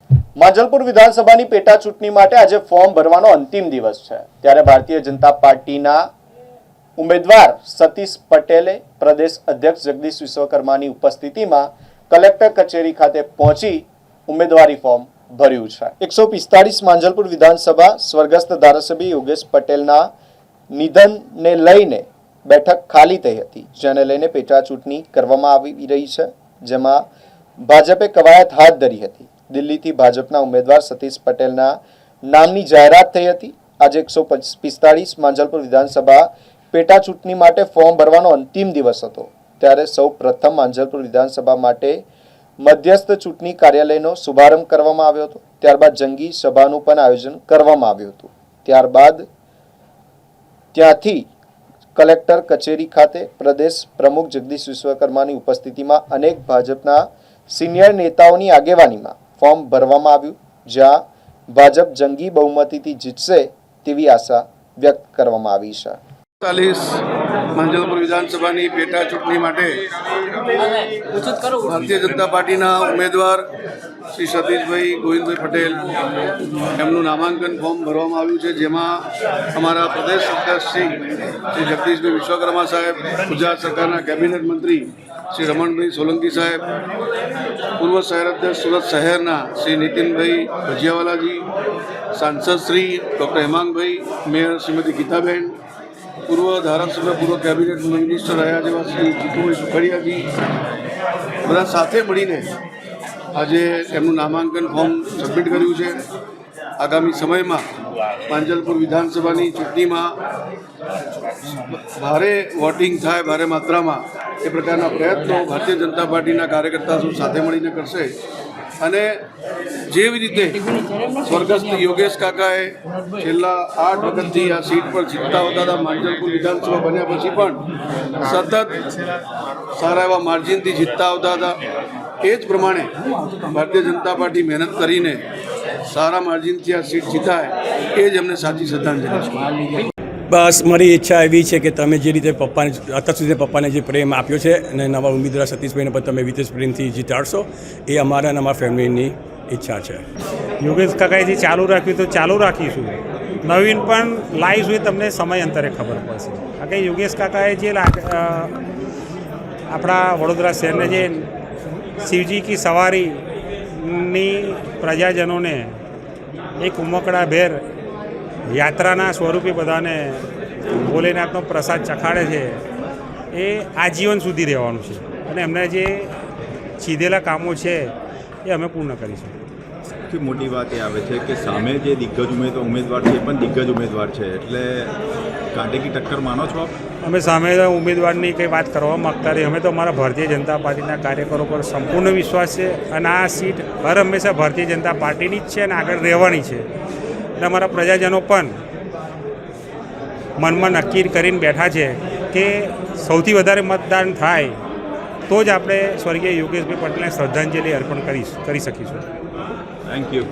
માંજલપુર વિધાનસભાની પેટા ચૂંટણી માટે આજે ફોર્મ ભરવાનો અંતિમ દિવસ છે, ત્યારે ભારતીય જનતા પાર્ટીના ઉમેદવાર સતીશ પટેલે પ્રદેશ અધ્યક્ષ જગદીશ વિશ્વકર્માની ઉપસ્થિતિમાં કલેક્ટર કચેરી ખાતે પહોંચી ઉમેદવારી ફોર્મ ભર્યું છે। 145 માંજલપુર વિધાનસભા સ્વર્ગસ્થ ધારાસભ્ય યોગેશ પટેલના નિધનને લઈને બેઠક ખાલી થઈ હતી, જેને લઈને પેટા ચૂંટણી કરવામાં આવી રહી છે, જેમાં ભાજપે કવાયત હાથ ધરી હતી। દિલ્હીથી ભાજપના ઉમેદવાર સતીશ પટેલના નામની જાહેરાત થઈ હતી। આજે 145 માંજલપુર વિધાનસભા પેટા ચૂંટણી માટે ફોર્મ ભરવાનો અંતિમ દિવસ હતો, ત્યારે સૌ પ્રથમ માંજલપુર વિધાનસભા માટે મધ્યસ્થ ચૂંટણી કાર્યાલયનો શુભારંભ કરવામાં આવ્યો હતો। ત્યારબાદ જંગી સભાનું પણ આયોજન કરવામાં આવ્યું હતું। ત્યારબાદ ત્યાંથી કલેક્ટર કચેરી ખાતે પ્રદેશ પ્રમુખ જગદીશ વિશ્વકર્માની ઉપસ્થિતિમાં અનેક ભાજપના સિનિયર નેતાઓની આગેવાનીમાં ફોર્મ ભરવામાં આવ્યું, જ્યાં ભાજપ જંગી બહુમતીથી જીતશે તેવી આશા વ્યક્ત કરવામાં આવી છે। 40 માંજલપુર વિધાનસભાની પેટા ચૂંટણી માટે ભારતીય જનતા પાર્ટીના ઉમેદવાર શ્રી સતીશભાઈ ગોવિંદભાઈ પટેલ એમનું નામાંકન ફોર્મ ભરવામાં આવ્યું છે, જેમાં અમારા પ્રદેશ અધ્યક્ષ શ્રી જગદીશભાઈ વિશ્વકર્મા સાહેબ, ગુજરાત સરકારના કેબિનેટ મંત્રી શ્રી રમણભાઈ સોલંકી સાહેબ, પૂર્વ શહેર અધ્યક્ષ સુરત શહેરના શ્રી નીતિનભાઈ ભજીયાવાલાજી, સાંસદ શ્રી ડૉક્ટર હેમાંગભાઈ, મેયર શ્રીમતી ગીતાબેન, પૂર્વ ધારાસભ્ય, પૂર્વ કેબિનેટ મિનિસ્ટર રહ્યા જેવા શ્રી જીતુભાઈ સુખડિયાજી, બધા સાથે મળીને આજે એમનું નામાંકન ફોર્મ સબમિટ કર્યું છે। આગામી સમયમાં માંજલપુર વિધાનસભાની ચૂંટણીમાં ભારે વોટિંગ થાય, ભારે માત્રામાં, એ પ્રકારના પ્રયત્નો ભારતીય જનતા પાર્ટીના કાર્યકર્તાઓ સાથે મળીને કરશે। અને જેવી રીતે સ્વર્ગસ્થ યોગેશ કાકાએ છેલ્લા 8 વખતથી આ સીટ પર જીતતા હોતા હતા, માંજલપુર વિધાનસભા બન્યા પછી પણ સતત સારા એવા માર્જિનથી જીતતા આવતા હતા। એ જ પ્રમાણે ભારતીય જનતા પાર્ટી મહેનત કરીને સારા માર્જિનથી આ સીટ જીતાય, એ જ અમને સાચી શ્રદ્ધાંજલિ છે। બસ મારી ઈચ્છા એવી છે કે તમે જે રીતે પપ્પાને અત્યાર સુધી પપ્પાને જે પ્રેમ આપ્યો છે અને નવા ઉમેદવાર સતીશભાઈને પણ તમે વિશેષ પ્રેમથી જીતાડશો, એ અમારા અને અમારા ફેમિલીની ઈચ્છા છે। યોગેશ કાકાએથી ચાલુ રાખ્યું તો ચાલુ રાખીશું, નવીન પણ લાવીશું, એ તમને સમય અંતરે ખબર પડશે। કારણ કે યોગેશ કાકાએ જે આપણા વડોદરા શહેરને જે શિવજી કી સવારીની પ્રજાજનોને એક ઉમકડાભેર યાત્રાના સ્વરૂપે બધાને ભોલેનાથનો પ્રસાદ ચખાડે છે, એ આજીવન સુધી રહેવાનું છે અને એમના જે ચીધેલા કામો છે એ અમે પૂર્ણ કરીશું। સૌથી મોટી વાત એ આવે છે કે સામે જે દિગ્ગજ ઉમેદવાર છે એ પણ દિગ્ગજ ઉમેદવાર છે, એટલે કાંટેકી ટક્કર માનો છો આપ? અમે સામે ઉમેદવારની કંઈ વાત કરવા માગતા રહી, અમે તો અમારા ભારતીય જનતા પાર્ટીના કાર્યકરો પર સંપૂર્ણ વિશ્વાસ છે અને આ સીટ હર હંમેશા ભારતીય જનતા પાર્ટીની જ છે અને આગળ રહેવાની છે। અને અમારા પ્રજાજનો પણ મનમાં નક્કી કરીને બેઠા છે કે સૌથી વધારે મતદાન થાય તો જ આપણે સ્વર્ગીય યોગેશભાઈ પટેલને શ્રદ્ધાંજલિ અર્પણ કરી શકીશું। Thank you.